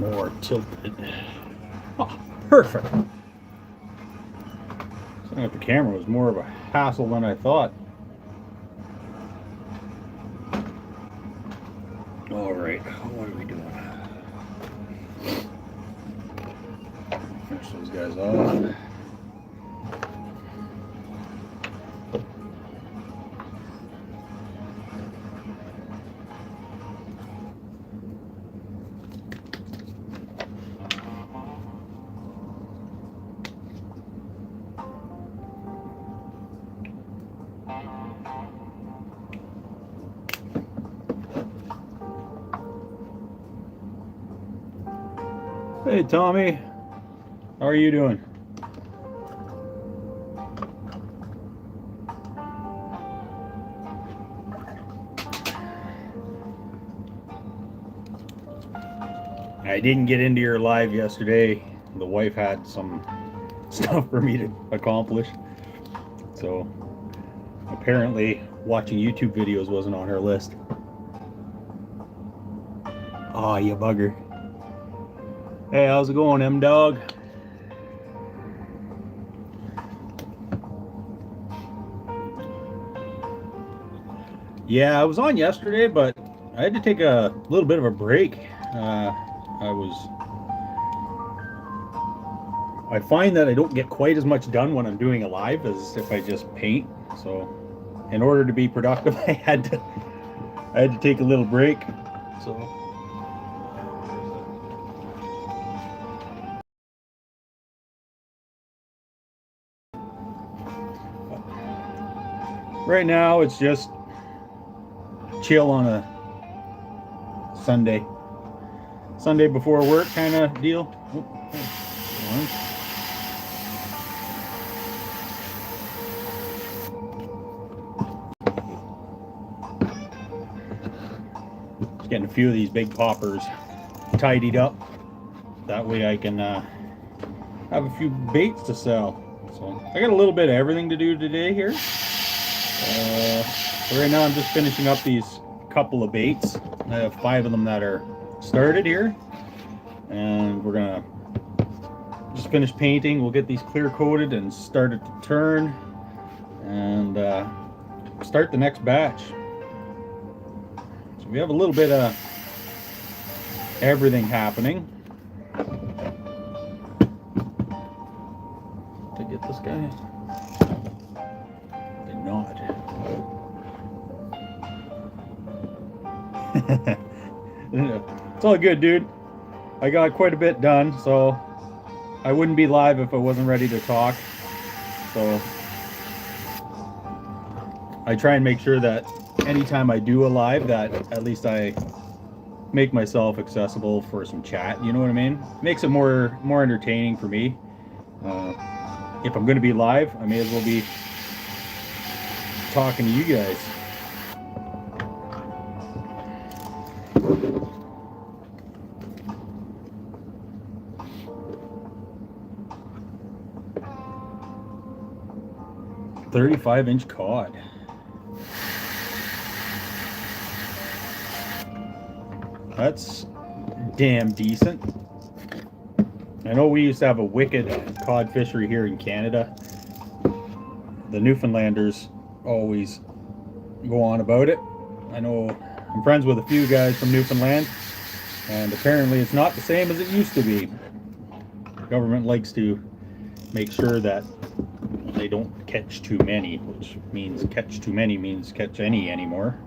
more tilted. Oh, perfect. Setting up the camera was more of a hassle than I thought. All right, what are we doing? Finish those guys off. Hey Tommy, how are you doing? I didn't get into your live yesterday. The wife had some stuff for me to accomplish. So apparently watching YouTube videos wasn't on her list. Aw, you bugger. Hey, how's it going, M-Dog? Yeah, I was on yesterday, but I had to take a little bit of a break. I find that I don't get quite as much done when I'm doing a live as if I just paint. So in order to be productive, I had to take a little break. So right now it's just chill on a Sunday before work kind of deal. Just getting a few of these big poppers tidied up. That way I can have a few baits to sell. So I got a little bit of everything to do today here. So right now I'm just finishing up these couple of baits. I have 5 of them that are started here, and we're gonna just finish painting. We'll get these clear coated and start it to turn, and start the next batch. So we have a little bit of everything happening. Did I get this guy? Did not. It's all good, dude. I got quite a bit done, so I wouldn't be live if I wasn't ready to talk. So I try and make sure that anytime I do a live, that at least I make myself accessible for some chat. You know what I mean? Makes it more entertaining for me. If I'm going to be live, I may as well be talking to you guys. .35-inch cod. That's damn decent. I know we used to have a wicked cod fishery here in Canada. The Newfoundlanders always go on about it. I know I'm friends with a few guys from Newfoundland, and apparently it's not the same as it used to be. The government likes to make sure that they don't catch too many, which means catch too many means catch any anymore.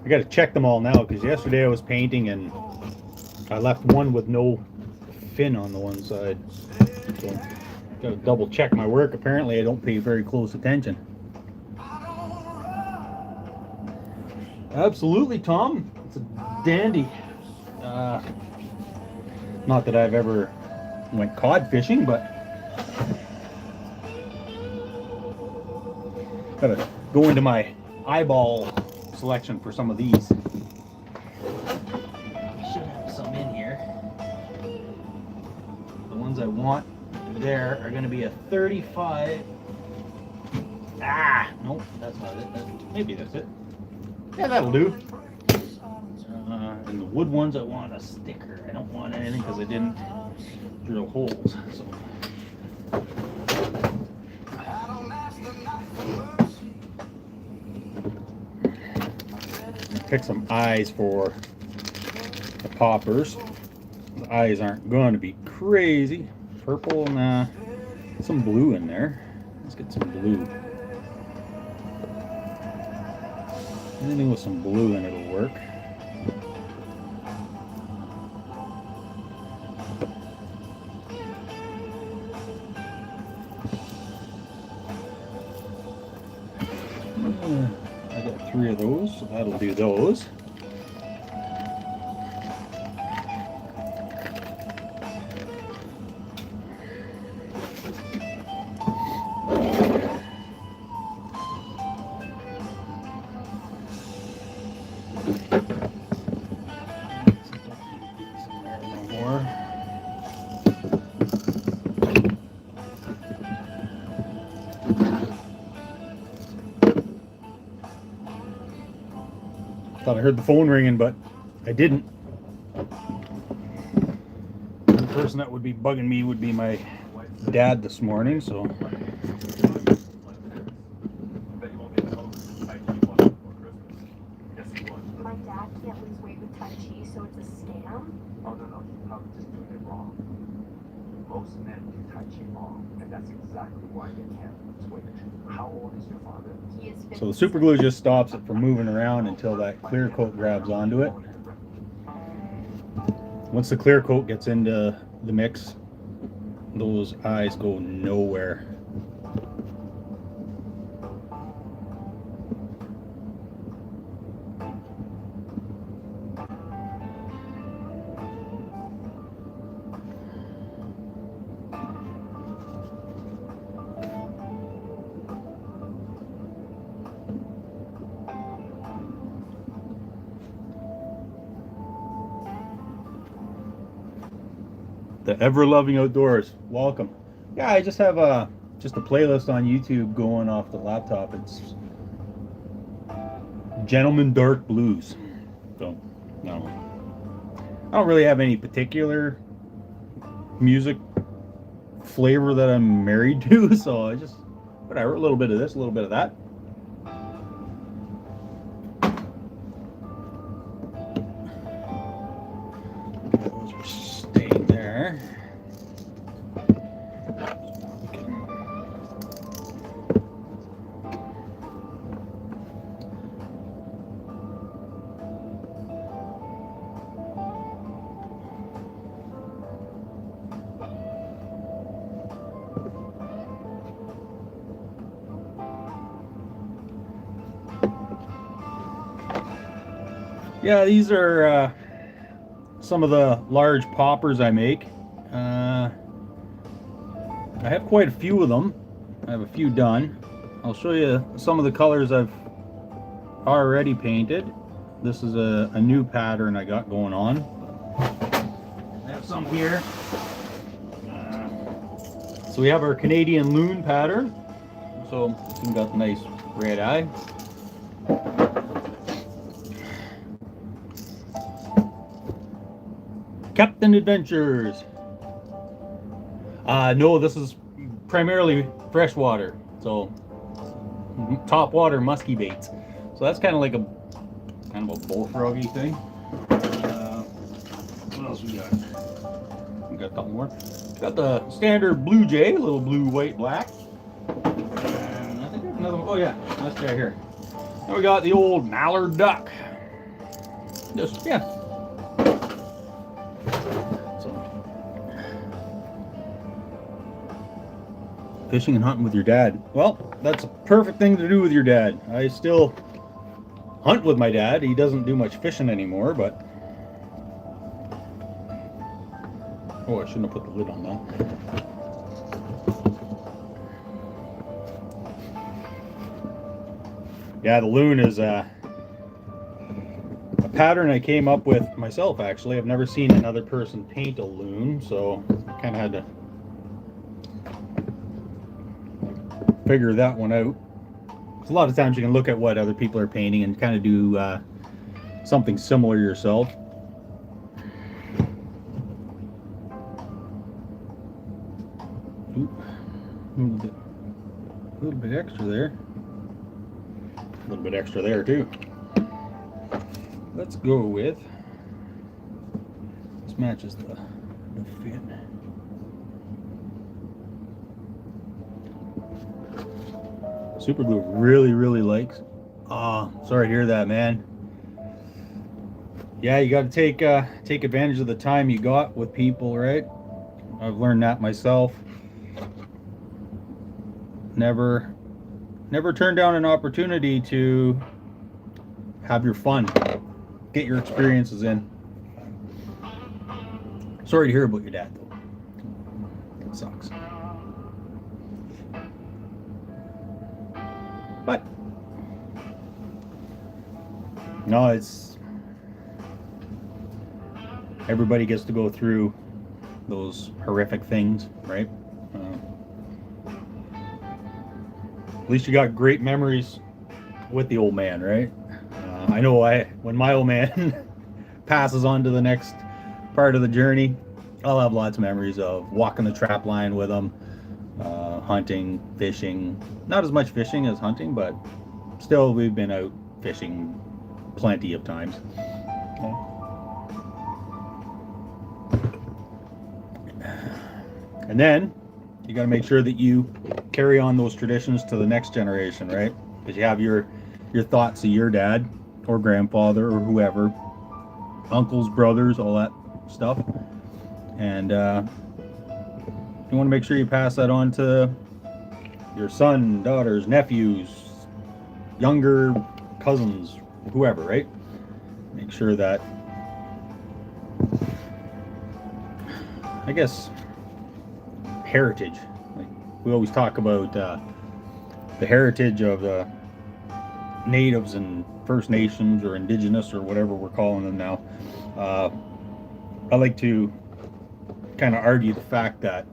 I gotta check them all now, because yesterday I was painting and I left one with no fin on the one side. So gotta double check my work. Apparently I don't pay very close attention. Absolutely, Tom. It's a dandy. Not that I've ever went cod fishing, but gotta go into my eyeball selection for some of these. Should have some in here. The ones I want there are going to be a 35. Ah, nope, that's not it. Maybe that's it. Yeah, that'll do. And the wood ones, I want a sticker. I don't want anything because I didn't drill holes. So. Pick some eyes for the poppers. The eyes aren't going to be crazy. Purple, nah. Some blue in there. Let's get some blue. Anything with some blue in it'll work. I got 3 of those, so that'll do those. Thought I heard the phone ringing, but I didn't. The person that would be bugging me would be my dad this morning, so. My dad can't lose weight with Tai Chi, so it's a scam? Oh, no, he's probably just doing it wrong. Most men do Tai Chi wrong, and that's exactly why they can't lose weight. How old is your father? He is 50. So the super glue just stops it from moving around until that clear coat grabs onto it. Once the clear coat gets into the mix, those eyes go nowhere. The ever-loving outdoors, welcome. Yeah, I just have a playlist on YouTube going off the laptop. It's Gentleman Dark Blues. So, no, I don't really have any particular music flavor that I'm married to. So I just whatever, a little bit of this, a little bit of that. Those are staying there. Yeah, these are some of the large poppers I make. I have quite a few of them. I have a few done. I'll show you some of the colors I've already painted. This is a new pattern I got going on. I have some here. So we have our Canadian loon pattern. So we've got the nice red eye. Captain Adventures. No, this is primarily freshwater, so top water musky baits. So that's kind of like a bullfroggy thing. What else we got? We got a couple more. Got the standard blue jay, little blue, white, black. And I think there's another one. Oh yeah, that's right here. Then we got the old mallard duck. Just yeah. Fishing and hunting with your dad. Well, that's a perfect thing to do with your dad. I still hunt with my dad. He doesn't do much fishing anymore, but oh, I shouldn't have put the lid on that. Yeah, the loon is a pattern I came up with myself, actually. I've never seen another person paint a loon, so I kind of had to figure that one out. A lot of times you can look at what other people are painting and kind of do something similar yourself. Ooh, a little bit extra there. A little bit extra there too. Let's go with, this matches the fit. Super glue really likes. Oh, sorry to hear that, man. Yeah, you got to take advantage of the time you got with people, right? I've learned that myself. Never turn down an opportunity to have your fun, get your experiences in. Sorry to hear about your dad, though. It sucks. But no, it's, everybody gets to go through those horrific things, right? At least you got great memories with the old man, right? I know when my old man passes on to the next part of the journey, I'll have lots of memories of walking the trap line with him, hunting, fishing. Not as much fishing as hunting, but still we've been out fishing plenty of times. Okay. And then you got to make sure that you carry on those traditions to the next generation, right? Because you have your thoughts of your dad or grandfather or whoever, uncles, brothers, all that stuff, and you want to make sure you pass that on to your son, daughters, nephews, younger cousins, whoever, right? Make sure that, I guess, heritage. Like we always talk about the heritage of the natives and First Nations or Indigenous or whatever we're calling them now. I like to kind of argue the fact that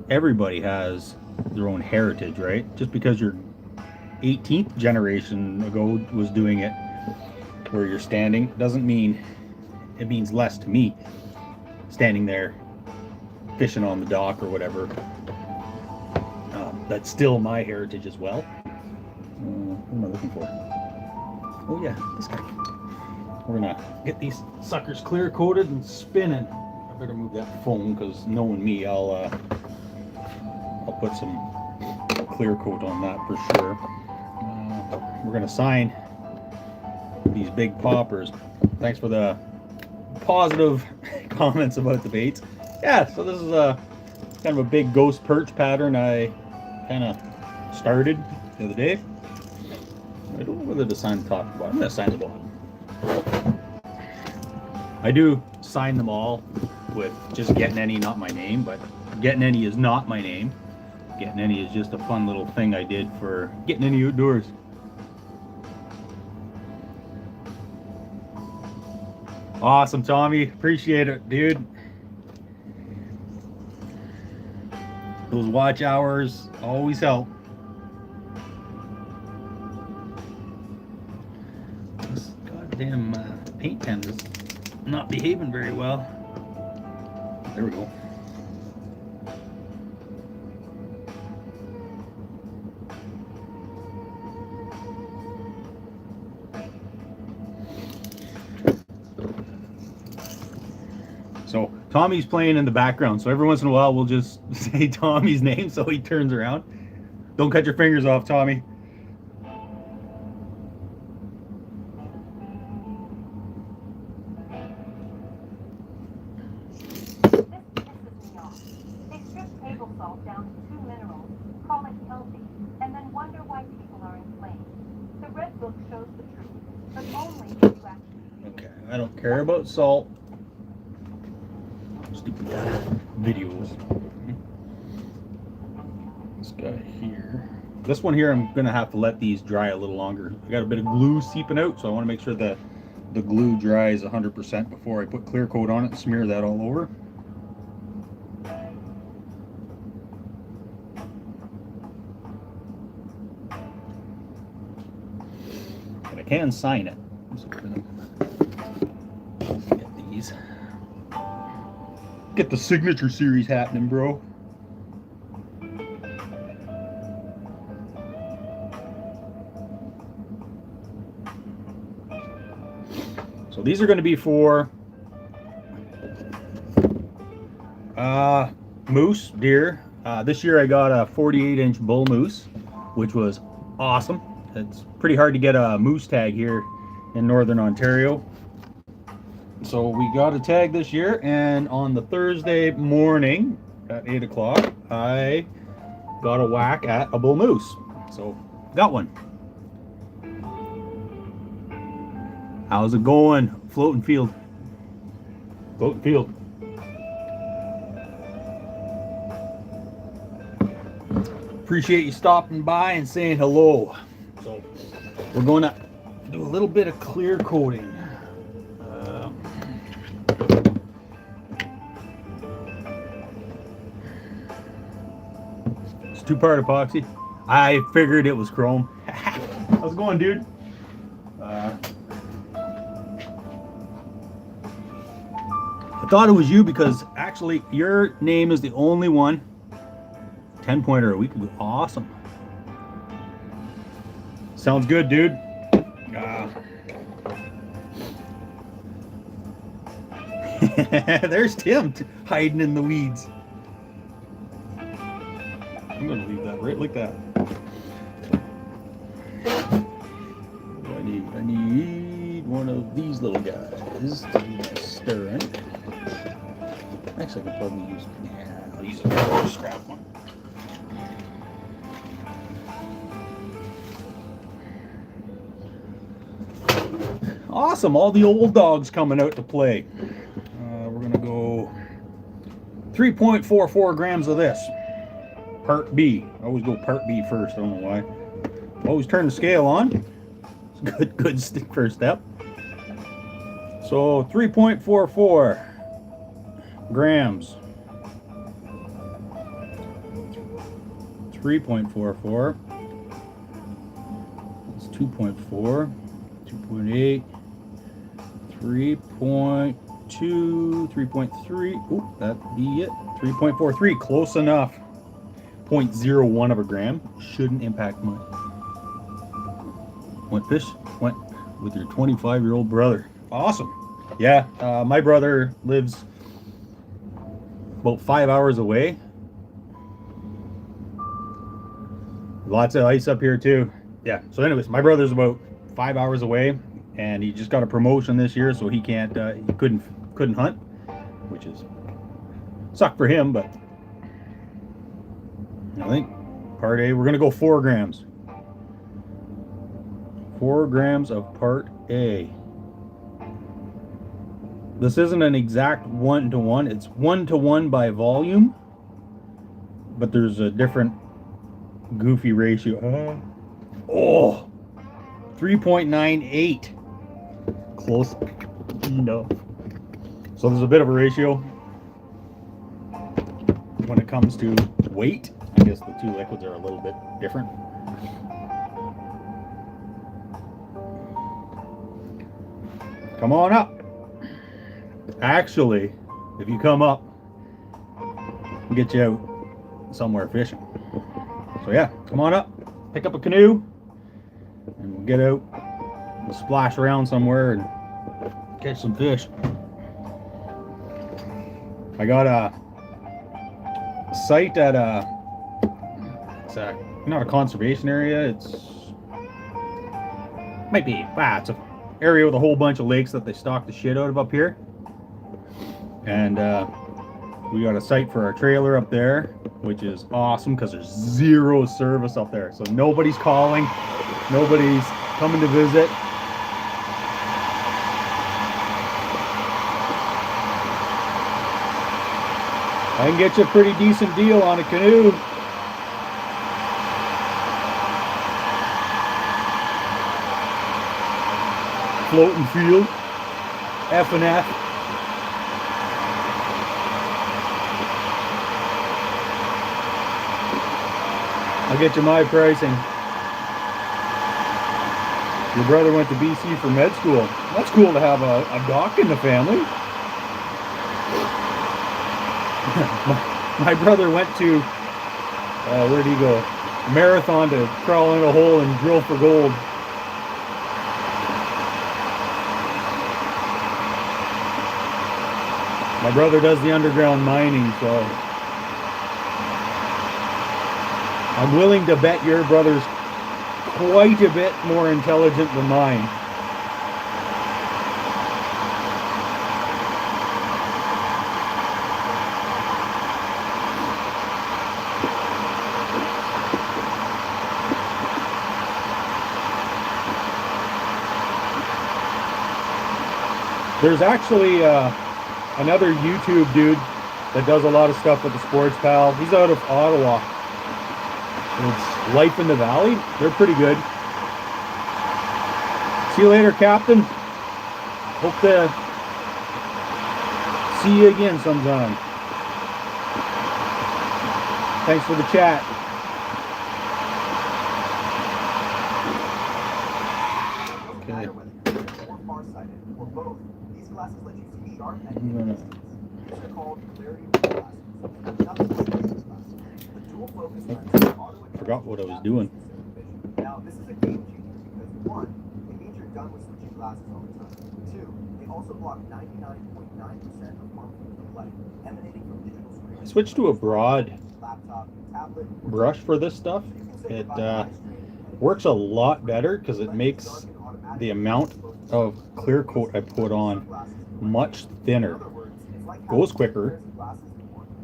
everybody has their own heritage, right? Just because your 18th generation ago was doing it where you're standing doesn't mean it means less to me standing there fishing on the dock or whatever. That's still my heritage as well. What am I looking for? Oh yeah, this guy. We're gonna get these suckers clear coated and spinning. I better move that foam because knowing me, I'll put some clear coat on that for sure. We're gonna sign these big poppers. Thanks for the positive comments about the baits. Yeah, so this is a kind of a big ghost perch pattern I kind of started the other day. I don't know whether to sign the top or bottom. I'm gonna sign the bottom. I do sign them all with just Gettenany, not my name, but Gettenany is not my name. Gettenany is just a fun little thing I did for Gettenany Outdoors. Awesome, Tommy. Appreciate it, dude. Those watch hours always help. This goddamn paint pen is not behaving very well. There we go. So Tommy's playing in the background, so every once in a while we'll just say Tommy's name so he turns around. Don't cut your fingers off, Tommy. This pisses me off. They strip table salt down to 2 minerals, call it healthy, and then wonder why people are inflamed. The Red Book shows only if you actually Okay, I don't care about salt. Stupid videos. This guy here. This one here, I'm gonna have to let these dry a little longer. I got a bit of glue seeping out, so I want to make sure that the glue dries 100% before I put clear coat on it and smear that all over. But I can sign it. So we're gonna get these. Get the signature series happening, bro. So these are going to be for moose, deer. This year I got a 48-inch bull moose, which was awesome. It's pretty hard to get a moose tag here in Northern Ontario. So we got a tag this year, and on the Thursday morning at 8 o'clock, I got a whack at a bull moose. So got one. How's it going? Floating field. Floating field. Appreciate you stopping by and saying hello. So we're going to do a little bit of clear coating. It's 2-part epoxy. I figured it was chrome. How's it going, dude? I thought it was you because actually your name is the only one. 10-pointer a week ago. Awesome. Sounds good, dude. There's Tim hiding in the weeds. I'm gonna leave that right like that. What do I need? I need one of these little guys to do my stirring. Actually, I could probably use. Yeah, I'll use a scrap one. Awesome! All the old dogs coming out to play. We're gonna go 3.44 grams of this. Part B. I always go part B first. I don't know why. Always turn the scale on. It's a good first step. So 3.44 grams. 3.44. It's 2.4. 2.8. 3.2. 3.3. Oop, that'd be it. 3.43. Close enough. 0.01 of a gram. Shouldn't impact much. Went fish? Went with your 25-year-old brother. Awesome. Yeah, my brother lives about 5 hours away. Lots of ice up here too. Yeah, so anyways, my brother's about 5 hours away, and he just got a promotion this year, so he can't, he couldn't hunt, which is sucked for him, but I think part A, we're gonna go 4 grams. 4 grams of part A. This isn't an exact 1-to-1. It's 1-to-1 by volume, but there's a different goofy ratio. 3.98. Close enough. So there's a bit of a ratio when it comes to weight. I guess the two liquids are a little bit different. Come on up. Actually, if you come up, we'll get you out somewhere fishing. So yeah, come on up, pick up a canoe, and we'll get out. We'll splash around somewhere and catch some fish. I got a site at it's not a conservation area. It's an area with a whole bunch of lakes that they stock the shit out of up here. And we got a site for our trailer up there, which is awesome because there's zero service up there. So nobody's calling, nobody's coming to visit. I can get you a pretty decent deal on a canoe. Floating field, F&F. I'll get you my pricing. Your brother went to BC for med school. That's cool to have a doc in the family. my brother went to, where'd he go? Marathon to crawl in a hole and drill for gold. My brother does the underground mining, so I'm willing to bet your brother's quite a bit more intelligent than mine. There's actually another YouTube dude that does a lot of stuff with the Sportspal. He's out of Ottawa. It's Life in the Valley. They're pretty good. See you later, Captain. Hope to see you again sometime. Thanks for the chat. Okay. Forgot what I was doing. Now, this is a game changer because one, it means you're done with switching glasses all the time. Two, they also block 99.9% of harmful light emanating from digital screens. I switched to a broad Laptop, tablet, brush for this stuff. It works a lot better because it makes the amount of clear coat I put on much thinner. Goes quicker.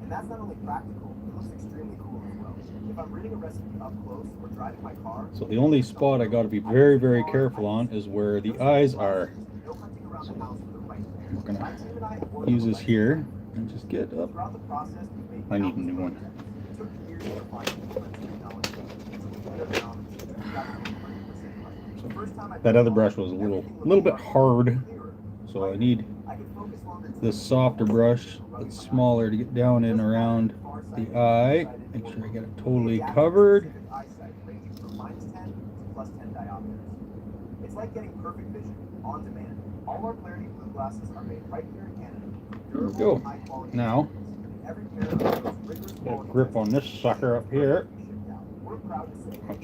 And that's not only practical, it looks extremely cool as well. If I'm reading a recipe up close or driving my car, So the only spot I got to be very, very careful on is where the eyes are. So we're gonna use this here and just get up. I need a new one. So that other brush was a little bit hard, so I need this softer brush that's smaller to get down and around the eye. Make sure I get it totally covered. It's like getting perfect vision on demand. All our Clarity Blue glasses are made right here in Canada. There we go. Now, get a grip on this sucker up here.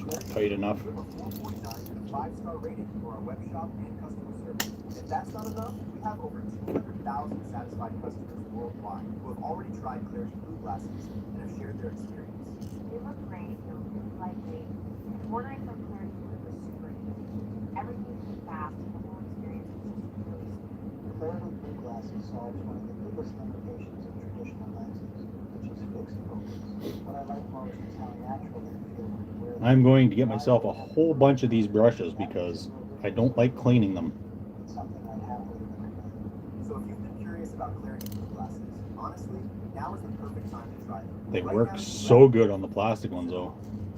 That's tight enough. 5-star rating for our web shop and customer service. If that's not enough, we have over 200,000 satisfied customers worldwide who have already tried Clarity Blue glasses and have shared their experience. They look great, they're really lightweight. Ordering from Clarity Blue was super easy. Everything's been fast, and the whole experience is just really smooth. Clarity Blue glasses solves one of the biggest limitations of traditional lenses, which is fixed focus. What I like most is how natural they feel when you wear them. I'm going to get myself a whole bunch of these brushes because I don't like cleaning them. It's something I'd happily recommend. So if you've been curious about Clarity Blue glasses, honestly, now is the perfect time to try them. They Right work now, you so can- good on the plastic ones though.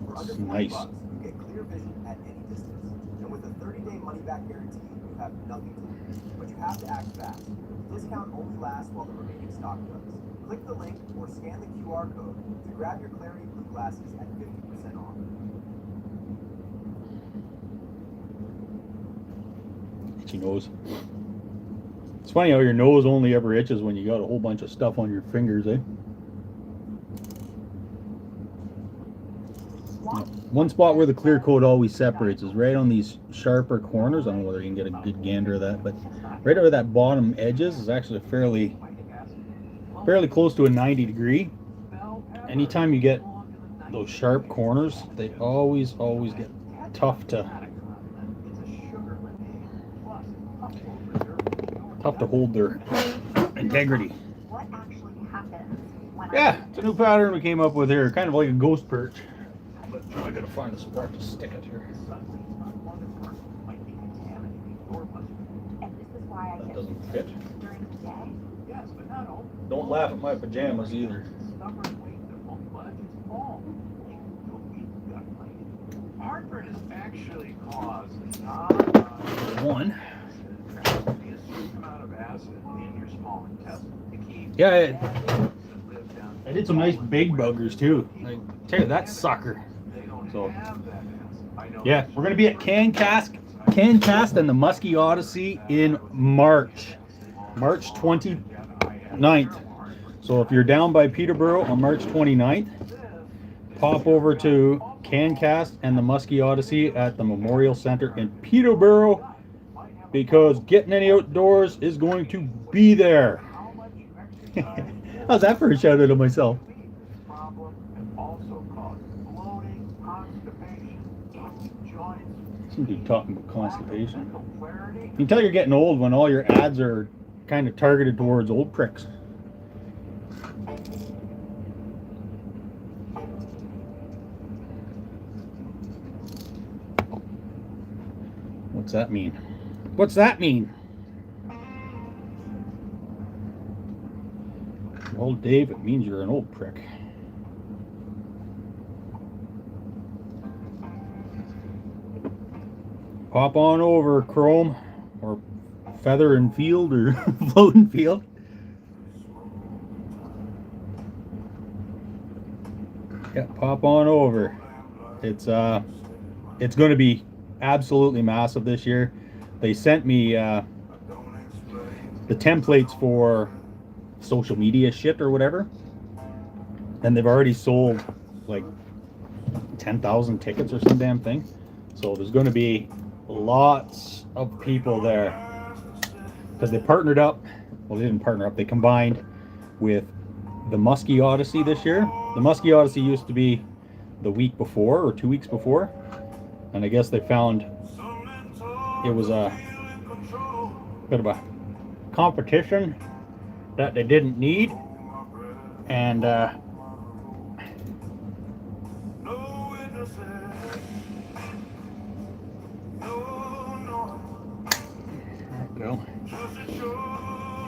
For It's under $40, nice. you get clear vision at any distance. And with a 30-day money-back guarantee, you have nothing to lose. But you have to act fast. The discount only lasts while the remaining stock does. Click the link or scan the QR code to grab your Clarity Blue glasses at 50% off. Itchy nose. It's funny how your nose only ever itches when you got a whole bunch of stuff on your fingers, eh? One spot where the clear coat always separates is right on these sharper corners. I don't know whether you can get a good gander of that, but right over that bottom edges is actually fairly close to a 90 degree. Anytime you get those sharp corners, they always get tough to hold their integrity. What actually happens when Yeah, it's a new pattern we came up with here, kind of like a ghost perch. But I gotta find a spot to stick it here. And this is why I That get doesn't fit. during the day. Don't laugh at my pajamas either. stubborn weight that won't budge. It's all. You'll be gut lane. Heartburn is actually caused not by One. acid. There has to be a certain amount of acid in your small intestine to keep Yeah, that live down. I did some nice big buggers too. I tell you, that sucker. They don't So, have that acid. I know yeah, we're gonna be at Cancast and the Muskie Odyssey in March 29th. So if you're down by Peterborough on March 29th, pop over to Cancast and the Muskie Odyssey at the Memorial Center in Peterborough, because Gettenany Outdoors is going to be there. How's that for a shout out to myself? problem can also cause bloating, constipation, itchy joints, Some dude talking about constipation. mental clarity. You can tell you're getting old when all your ads are kind of targeted towards old pricks. What's that mean? What's that mean? Well, Dave, it means you're an old prick. Pop on over, Chrome, or Feather and Field, or Floating Field. Yeah, pop on over. It's going to be absolutely massive this year. They sent me the templates for social media shit or whatever, and they've already sold like 10,000 tickets or some damn thing. So there's going to be lots of people there, because they partnered up. Well, they didn't partner up, they combined with the Muskie Odyssey this year. The Muskie Odyssey used to be the week before or 2 weeks before, and I guess they found it was a bit of a competition that they didn't need, and go.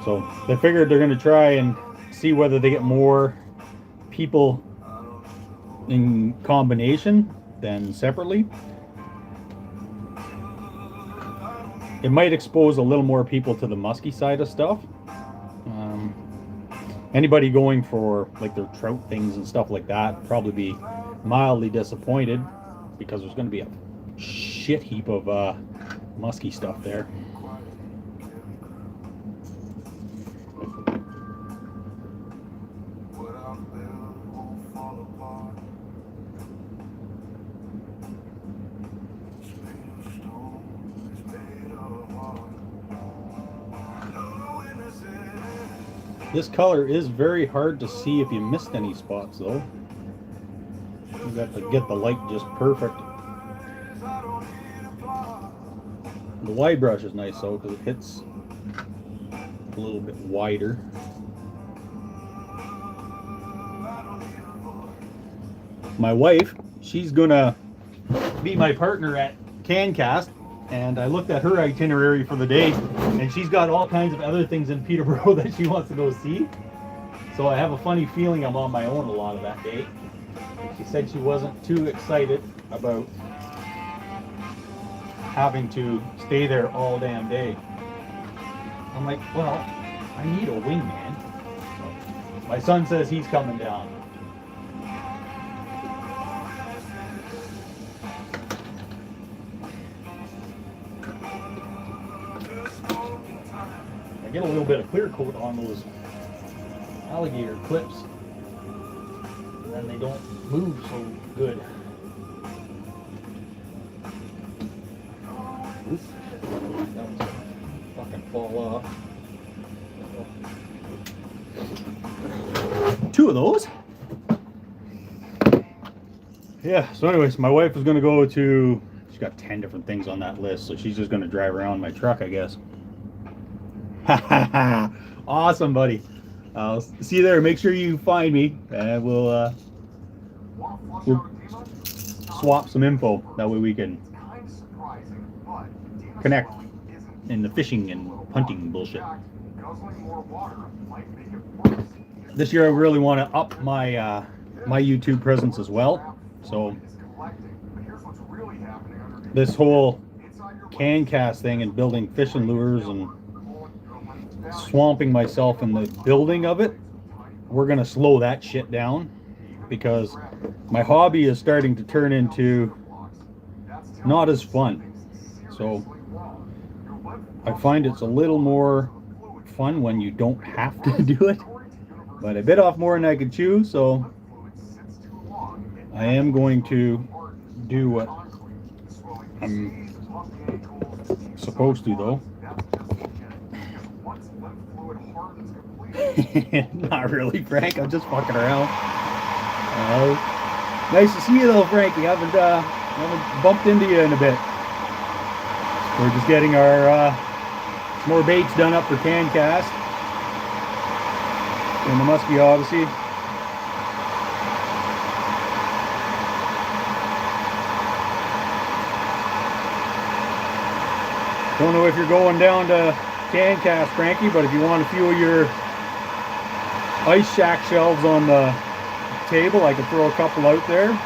So they figured they're going to try and see whether they get more people in combination than separately. It might expose a little more people to the musky side of stuff. Anybody going for like their trout things and stuff like that probably be mildly disappointed, because there's going to be a shit heap of musky stuff there. This color is very hard to see if you missed any spots, though. You got to get the light just perfect. The wide brush is nice though, because it hits a little bit wider. My wife, she's gonna be my partner at Cancast, and I looked at her itinerary for the day, and she's got all kinds of other things in Peterborough that she wants to go see. So I have a funny feeling I'm on my own a lot of that day. And she said she wasn't too excited about having to stay there all damn day. I'm like, well, I need a wingman. So my son says he's coming down. I get a little bit of clear coat on those alligator clips, and then they don't move so good. Oops. That one's gonna fucking fall off. 2 of those. Yeah, so anyways, my wife is gonna go to, she's got 10 different things on that list, so she's just gonna drive around my truck, I guess. Awesome, buddy. I'll see you there. Make sure you find me, and we'll swap some info. That way we can connect in the fishing and hunting bullshit. Guzzling more water might make it worse. this year I really want to up my my YouTube presence as well. So this whole can cast thing and building fishing lures and swamping myself in the building of it, we're gonna slow that shit down, because my hobby is starting to turn into not as fun. So I find it's a little more fun when you don't have to do it, but I bit off more than I could chew, so I am going to do what I'm supposed to, though. Not really, Frank. I'm just fucking around. Nice to see you, though, Frank. We haven't bumped into you in a bit. We're just getting our more baits done up for can cast in the Muskie Odyssey. Don't know if you're going down to can cast, Frankie, but if you want a few of your ice shack shelves on the table, I could throw a couple out there.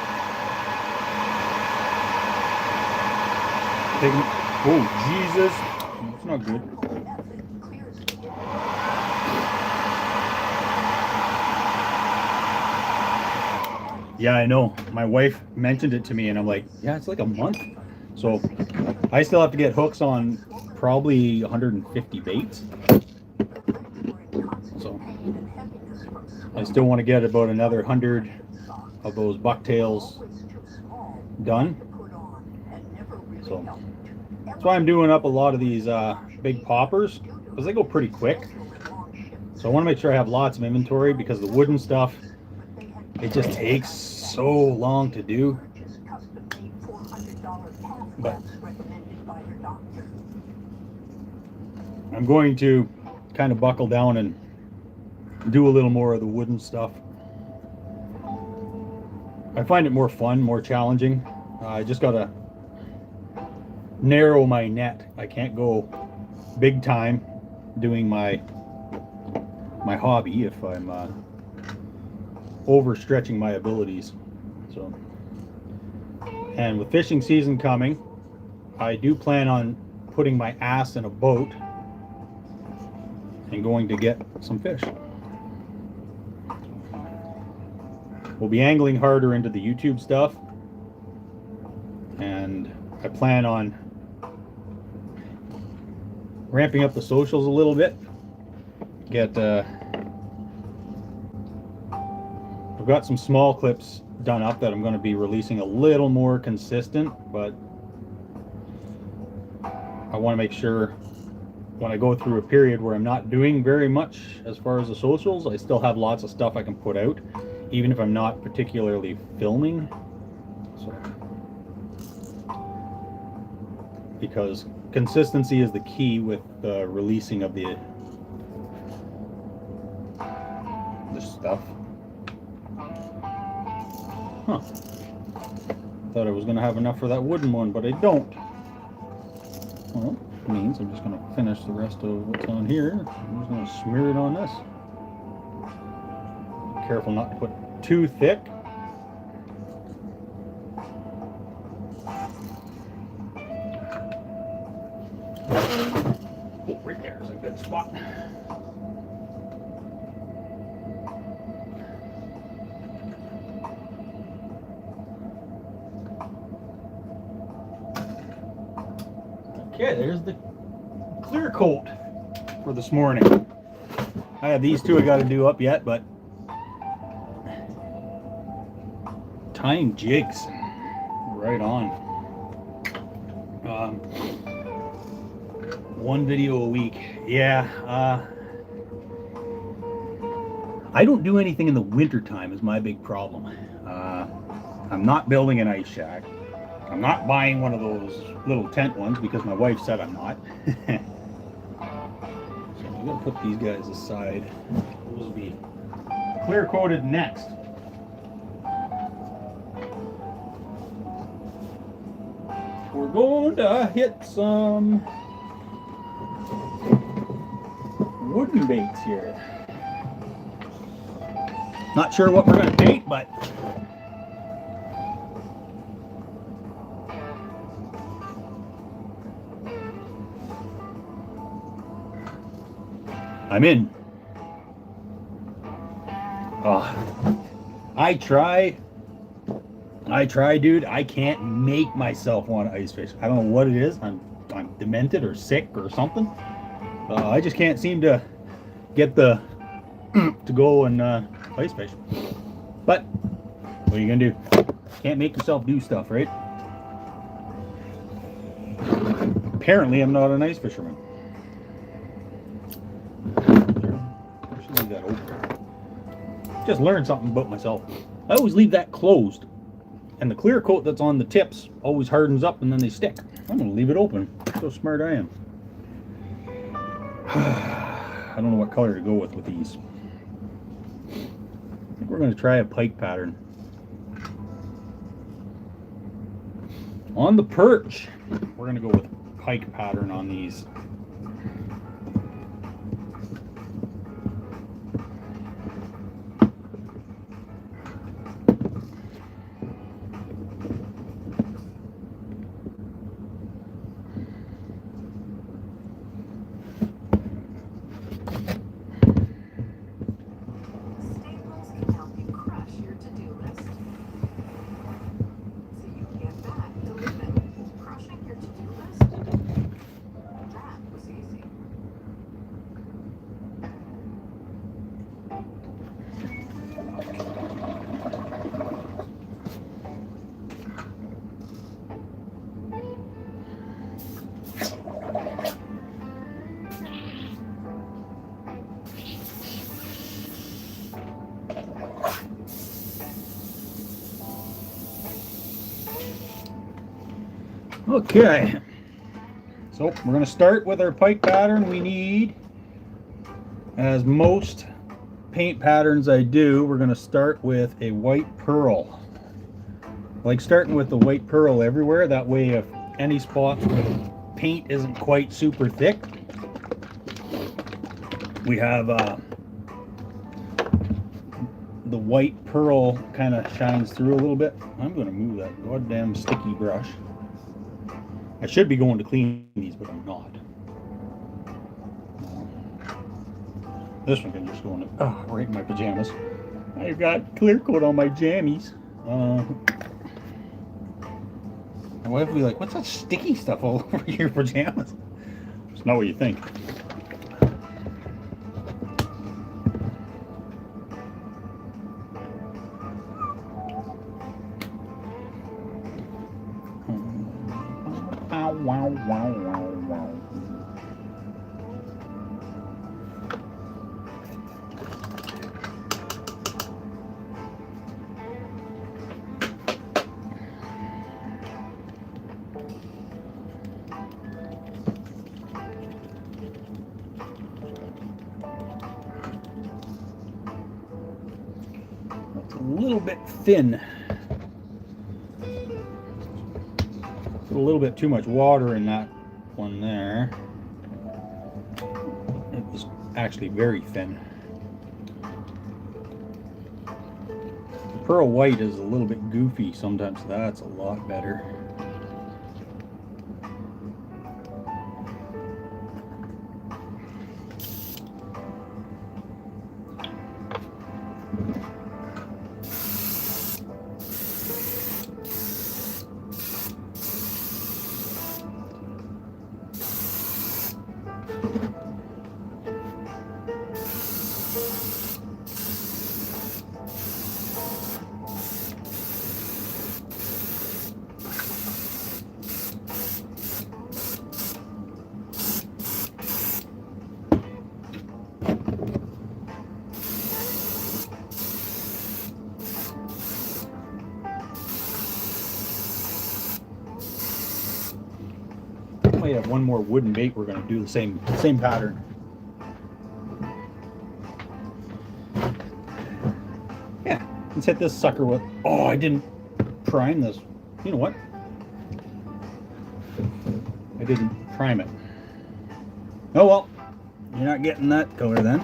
Oh, Jesus. That's not good. Yeah, I know. My wife mentioned it to me, and I'm like, yeah, it's like a month. So I still have to get hooks on probably 150 baits. So I still want to get about another 100 of those bucktails done. So that's why I'm doing up a lot of these big poppers, because they go pretty quick. So I want to make sure I have lots of inventory, because the wooden stuff, it just takes so long to do. But I'm going to kind of buckle down and do a little more of the wooden stuff. I find it more fun, more challenging. I just gotta narrow my net. I can't go big time doing my hobby if I'm overstretching my abilities. So, and with fishing season coming, I do plan on putting my ass in a boat and going to get some fish. We'll be angling harder into the YouTube stuff, and I plan on ramping up the socials a little bit. I've got some small clips done up that I'm going to be releasing a little more consistent, but I want to make sure when I go through a period where I'm not doing very much as far as the socials, I still have lots of stuff I can put out, even if I'm not particularly filming. So, because consistency is the key with the releasing of the stuff. Huh. Thought I was going to have enough for that wooden one, but I don't. Well, it means I'm just going to finish the rest of what's on here. I'm just going to smear it on this. Be careful not to put too thick. Oh, right there is a good spot. Okay, there's the clear coat for this morning. I have these two I got to do up yet, but tying jigs, right on. One video a week. Yeah, I don't do anything in the winter time is my big problem. I'm not building an ice shack. I'm not buying one of those little tent ones because my wife said I'm not. So I'm going to put these guys aside. Those will be clear coated next. We're going to hit some wooden baits here. Not sure what we're going to paint, but I'm in. Oh, I try, dude. I can't make myself want to ice fish. I don't know what it is. I'm demented or sick or something. I just can't seem to get the to go and ice fish. But what are you gonna do? Can't make yourself do stuff, right? Apparently, I'm not an ice fisherman. I should leave that open. Just learned something about myself. I always leave that closed, and the clear coat that's on the tips always hardens up and then they stick. I'm gonna leave it open. So smart I am. I don't know what color to go with these. I think we're going to try a pike pattern. On the perch, we're going to go with pike pattern on these. Staples can help you crush your to-do list. So you can get back to living. Crushing your to-do list? That was easy. Okay, so we're going to start with our pike pattern. We need, as most paint patterns I do, we're going to start with a white pearl. I like starting with the white pearl everywhere. That way, if any spots where the paint isn't quite super thick, we have the white pearl kind of shines through a little bit. I'm going to move that goddamn sticky brush. I should be going to clean these, but I'm not. This one can just go in right in my pajamas. I've got clear coat on my jammies. My wife will be like, what's that sticky stuff all over your pajamas? It's not what you think. Wow, wow, wow, wow. It's a little bit thin. A little bit too much water in that one there. It was actually very thin. The pearl white is a little bit goofy sometimes. That's a lot better. Might have one more wooden bait. We're going to do the same pattern. Yeah, let's hit this sucker with. Oh, I didn't prime this. You know what? I didn't prime it. Oh well, you're not getting that color then.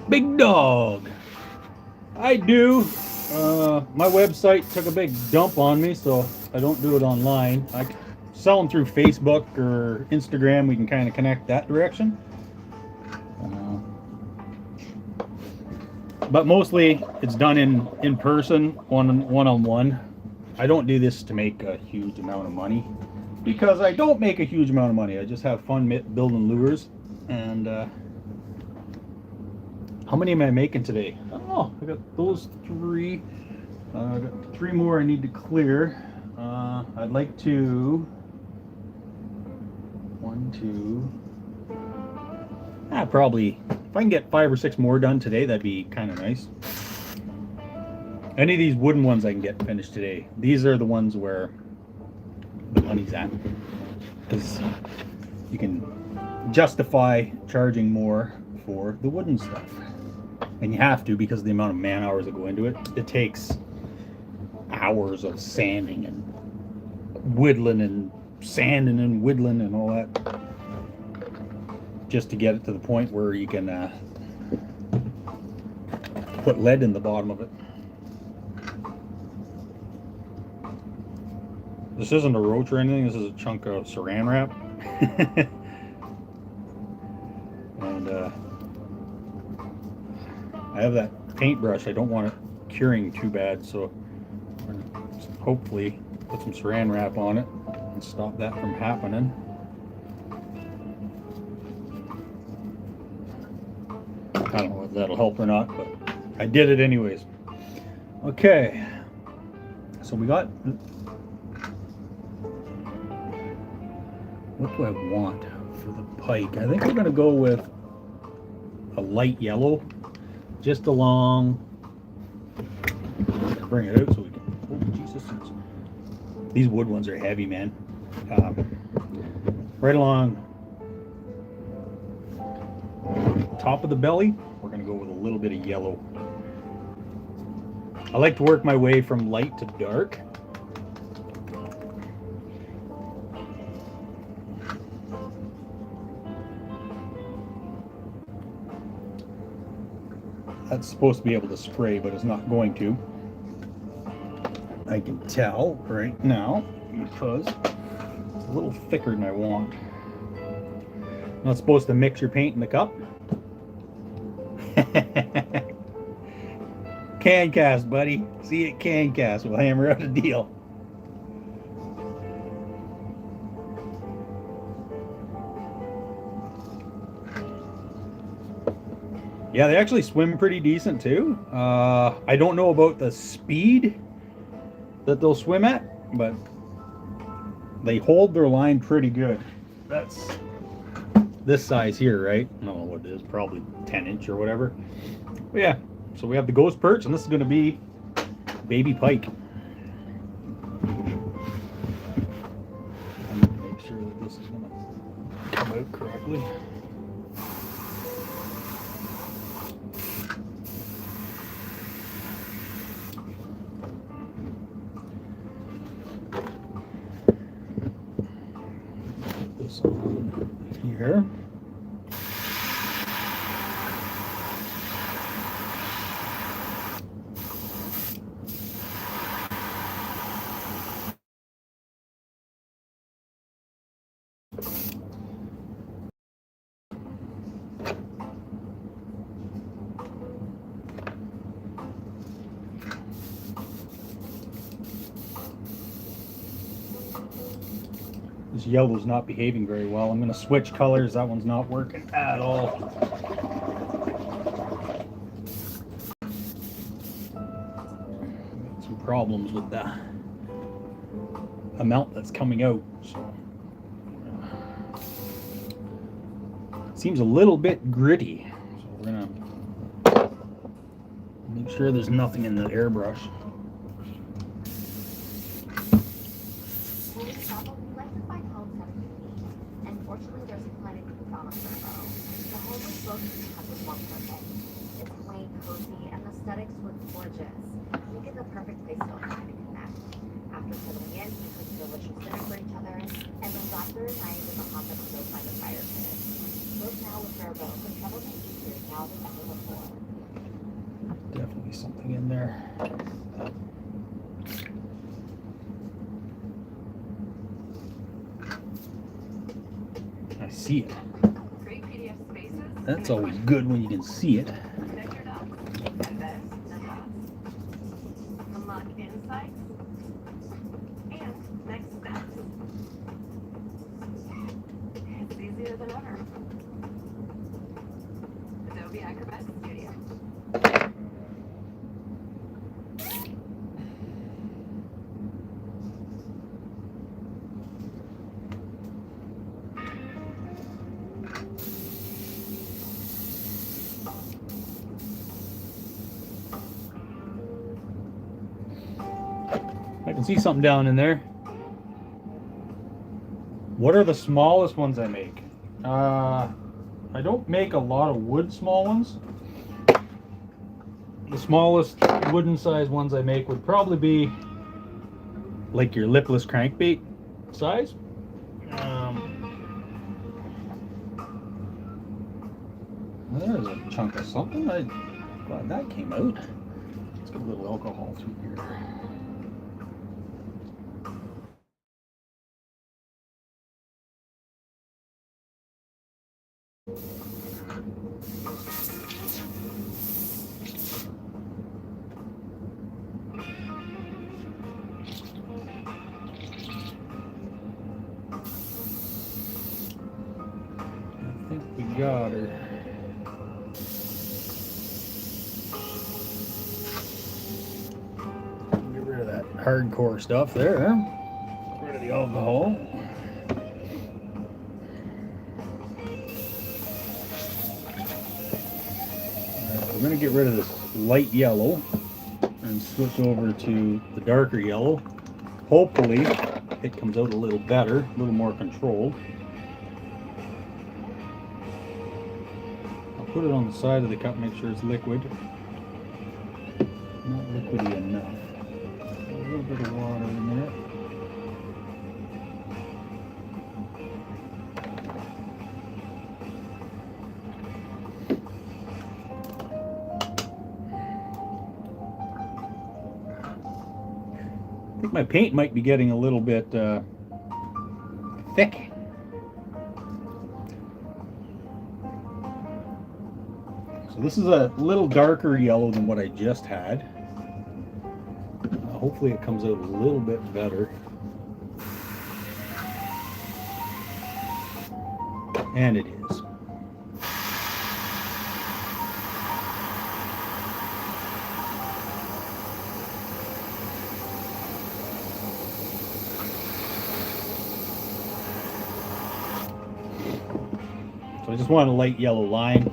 Big dog. I do. My website took a big dump on me, so I don't do it online. I sell them through Facebook or Instagram. We can kind of connect that direction. But mostly it's done in person, one-on-one. I don't do this to make a huge amount of money, because I don't make a huge amount of money. I just have fun building lures. And how many am I making today? I don't know. I got those 3. I got 3 more I need to clear. I'd like to 1, 2. Probably if I can get 5 or 6 more done today, that'd be kind of nice. Any of these wooden ones I can get finished today. These are the ones where the money's at, because you can justify charging more for the wooden stuff, and you have to, because of the amount of man hours that go into it. It takes hours of sanding and whittling and sanding and whittling and all that, just to get it to the point where you can put lead in the bottom of it. This isn't a roach or anything. This is a chunk of saran wrap. And I have that paintbrush. I don't want it curing too bad, so I'm gonna hopefully put some saran wrap on it and stop that from happening. I don't know if that'll help or not, but I did it anyways. Okay, so we got, what do I want for the pike? I think we're going to go with a light yellow, just along, bring it out so we can, oh Jesus, these wood ones are heavy, man. Right along top of the belly, we're going to go with a little bit of yellow. I like to work my way from light to dark. That's supposed to be able to spray, but it's not going to. I can tell right now, because it's a little thicker than I want. Not supposed to mix your paint in the cup. Can cast, buddy. See it, can cast. We'll hammer out a deal. Yeah, they actually swim pretty decent too. I don't know about the speed that they'll swim at, but they hold their line pretty good. That's this size here, right? I don't know what it is, probably 10-inch or whatever. But yeah, so we have the ghost perch, and this is going to be baby pike. I'm going to make sure that this is going to come out correctly. Put this on here. This yellow's not behaving very well. I'm going to switch colors. That one's not working at all. Some problems with the amount that's coming out. So, seems a little bit gritty. So we're going to make sure there's nothing in the airbrush. Unfortunately, there's plenty to be found on Verbo. The home was built to have this one perfect. It's quaint, cozy, and the aesthetics look gorgeous. You get the perfect place to find and connect. After settling in, you cook delicious dinner for each other, and then wrap your night with a hot meal by the fire pit. Book now with Fairboat, but travel may be easier now than ever before. Definitely something in there. I see it. Great PDF spaces. That's always good when you can see it. Connect your dots, and then the dots. Unlock insights and next steps. It's easier than ever. Adobe Acrobat Studio. I can see something down in there. What are the smallest ones I make? I don't make a lot of wood small ones. The smallest wooden size ones I make would probably be like your lipless crankbait size. There's a chunk of something. I'm glad that came out. Let's get a little alcohol through here. I think we got her. Get rid of that hardcore stuff there. Get rid of the alcohol. Alright, we're going to get rid of this light yellow and switch over to the darker yellow. Hopefully it comes out a little better, a little more controlled. I'll put it on the side of the cup, make sure it's liquid. Not liquidy enough. A little bit of water in there. I think my paint might be getting a little bit thick. So this is a little darker yellow than what I just had. Hopefully it comes out a little bit better. And it is. So I just want a light yellow line.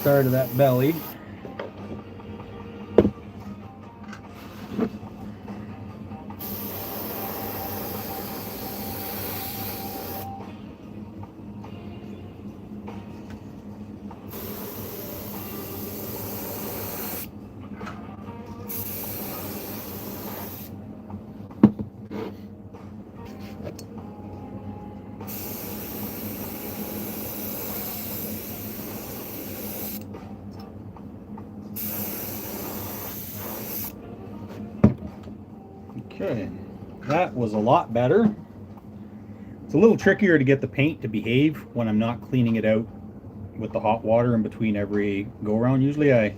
Start of that belly. Okay, that was a lot better. It's a little trickier to get the paint to behave when I'm not cleaning it out with the hot water in between every go around. Usually I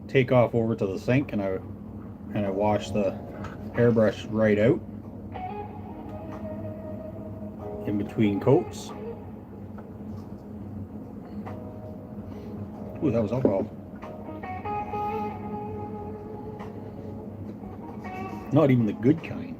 take off over to the sink and I wash the airbrush right out in between coats. Ooh, that was alcohol. Not even the good kind.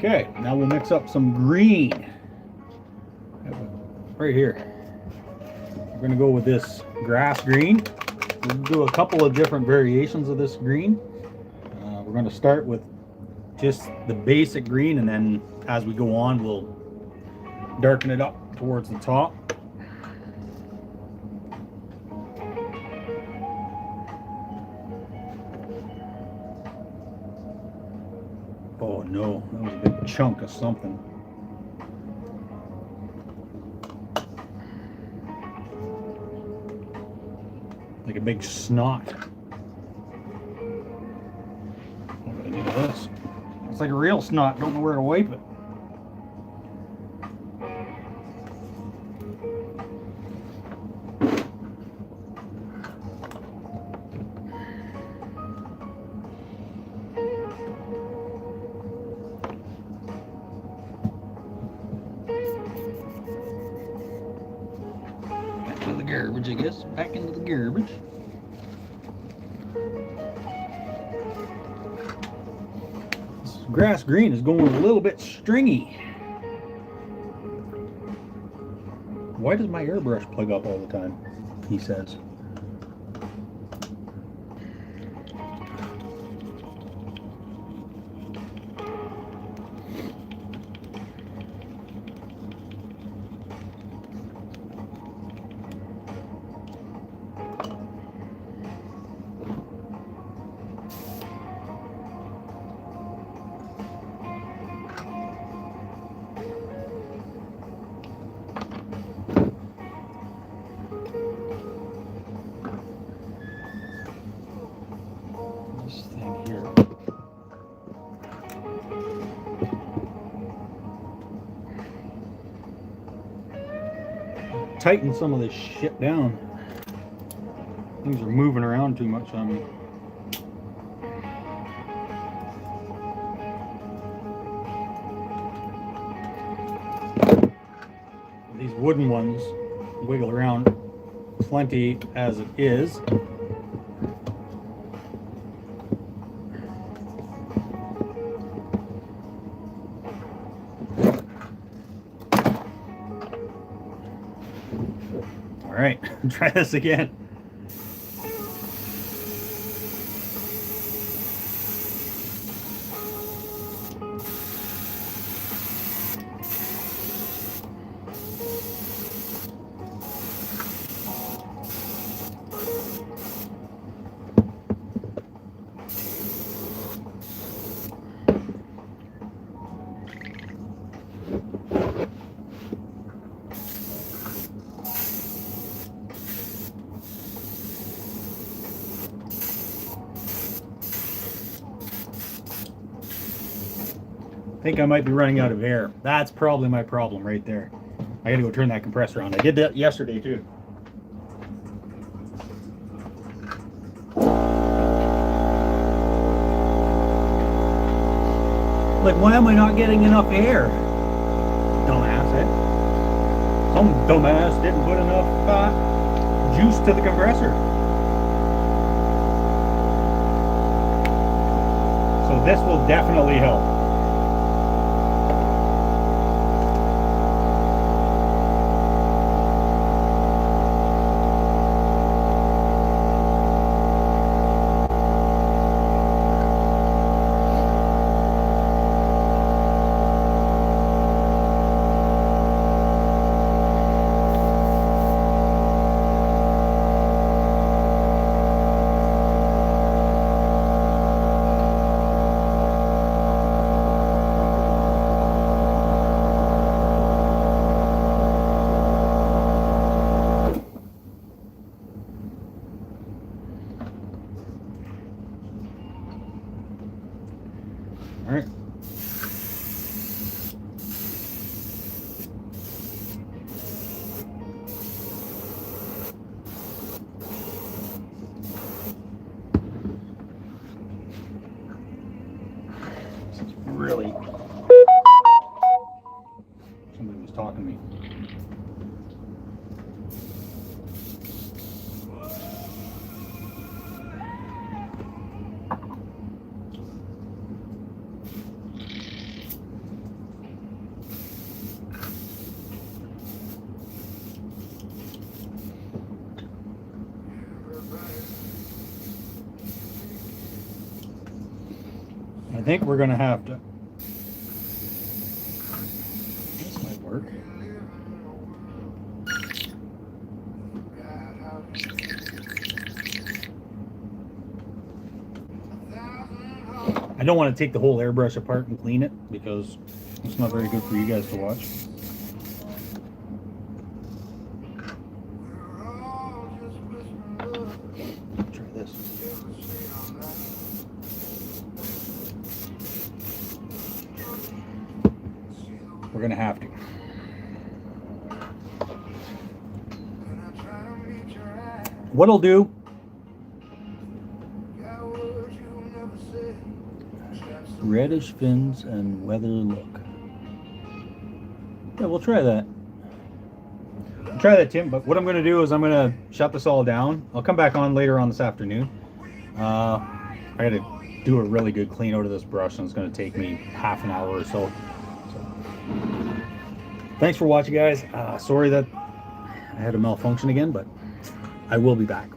Okay, now we'll mix up some green. Right here. We're gonna go with this grass green. We'll do a couple of different variations of this green. We're gonna start with just the basic green, and then as we go on, we'll darken it up towards the top. Oh no, that was a big chunk of something. Like a big snot. What do I do with this? It's like a real snot, don't know where to wipe it. Back to the garbage, I guess. Back into the garbage. This grass green is going a little bit stringy. Why does my airbrush plug up all the time? He says. This thing here. Tighten some of this shit down. Things are moving around too much on me. These wooden ones wiggle around plenty as it is. All right, try this again. I think I might be running out of air. That's probably my problem right there. I gotta go turn that compressor on. I did that yesterday too. Like, why am I not getting enough air? Dumbass, eh? Some dumbass didn't put enough juice to the compressor. So this will definitely help. All right. This is really... Somebody was talking to me. think we're gonna have to. This might work. I don't want to take the whole airbrush apart and clean it because it's not very good for you guys to watch. Try this. We're gonna have to. What I'll do, reddish fins and weather look. Yeah, we'll try that. We'll try that, Tim. But what I'm going to do is I'm going to shut this all down. I'll come back on later on this afternoon. I got to do a really good clean out of this brush, and it's going to take me half an hour or so. Thanks for watching, guys. Sorry that I had a malfunction again, but I will be back.